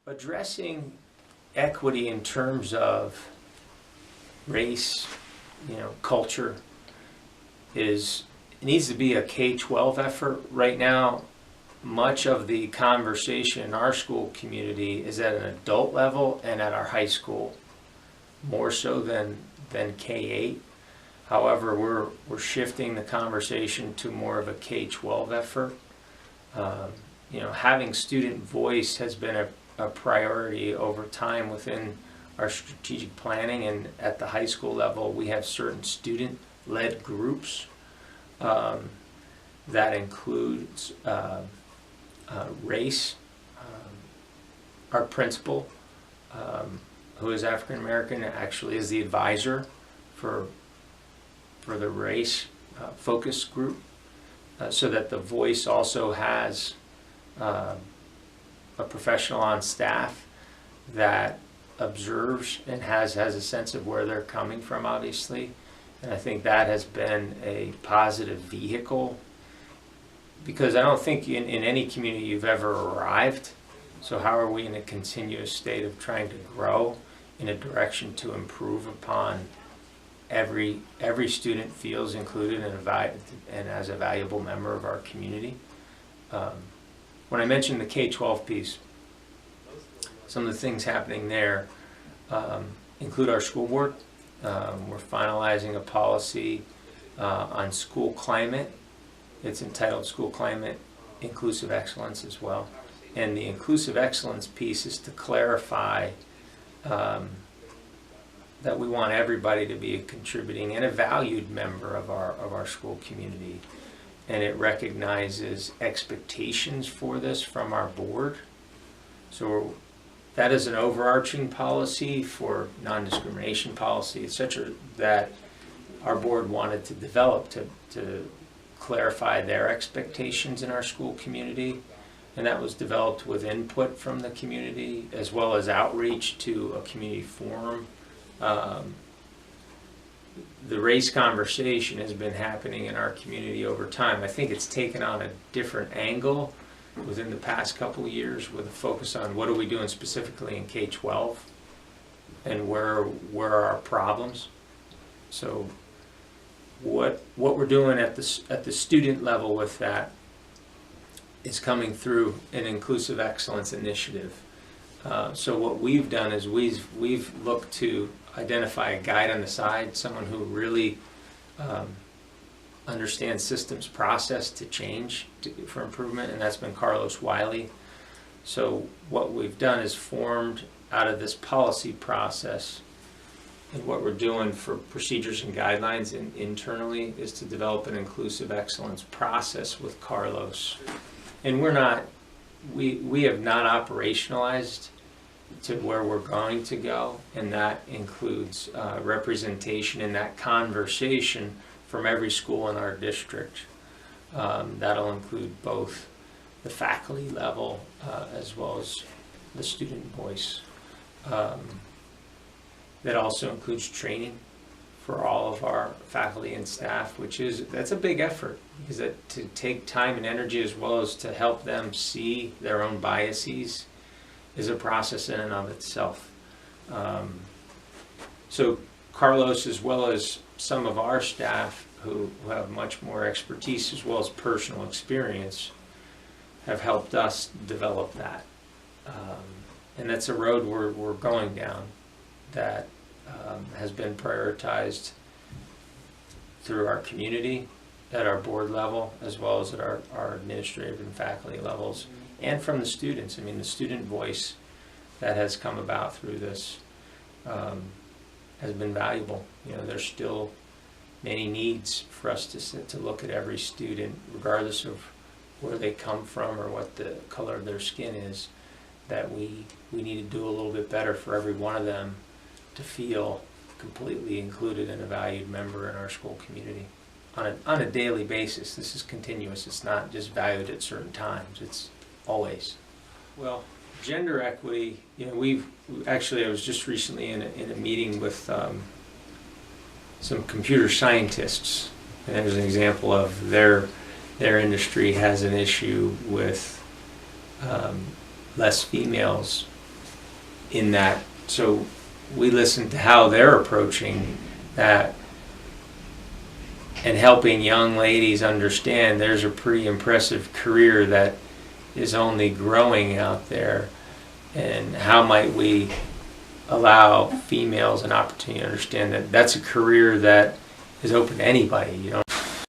addressing equity in terms of race, culture it needs to be a K-12 effort. Right now, much of the conversation in our school community is at an adult level and at our high school, more so than K-8. However, we're shifting the conversation to more of a K-12 effort. Having student voice has been a priority over time within our strategic planning, and at the high school level we have certain student-led groups that includes race. Our principal, who is African American, actually is the advisor for the race focus group, so that the voice also has a professional on staff that observes and has a sense of where they're coming from, obviously. And I think that has been a positive vehicle, because I don't think in any community you've ever arrived. So how are we in a continuous state of trying to grow in a direction to improve upon every student feels included and as a valuable member of our community? When I mentioned the K-12 piece, some of the things happening there include our school board. We're finalizing a policy on school climate. It's entitled School Climate Inclusive Excellence as well. And the inclusive excellence piece is to clarify that we want everybody to be a contributing and a valued member of our school community. And it recognizes expectations for this from our board. So that is an overarching policy for non-discrimination policy, etc., that our board wanted to develop to clarify their expectations in our school community. And that was developed with input from the community, as well as outreach to a community forum. The race conversation has been happening in our community over time. I think it's taken on a different angle within the past couple of years, with a focus on what are we doing specifically in K-12 and where are our problems. So what we're doing at the student level with that is coming through an inclusive excellence initiative. So what we've done is we've looked to identify a guide on the side, someone who really understands systems process to change for improvement, and that's been Carlos Wiley. So what we've done is formed out of this policy process, and what we're doing for procedures and guidelines internally is to develop an inclusive excellence process with Carlos. And we have not operationalized to where we're going to go, and that includes representation in that conversation from every school in our district. That'll include both the faculty level as well as the student voice. That also includes training for all of our faculty and staff, that's a big effort, because to take time and energy as well as to help them see their own biases is a process in and of itself. So Carlos, as well as some of our staff who have much more expertise as well as personal experience, have helped us develop that. And that's a road we're going down that has been prioritized through our community at our board level, as well as at our administrative and faculty levels, and from the students. I mean, the student voice that has come about through this has been valuable. There's still many needs for us to look at every student, regardless of where they come from or what the color of their skin is, that we need to do a little bit better for every one of them to feel completely included and a valued member in our school community on a daily basis. This is continuous. It's not just valued at certain times. It's always. Well, gender equity, I was just recently in a meeting with some computer scientists, and there's an example of their industry has an issue with less females in that. So we listen to how they're approaching that and helping young ladies understand there's a pretty impressive career that is only growing out there, and how might we allow females an opportunity to understand that that's a career that is open to anybody. You don't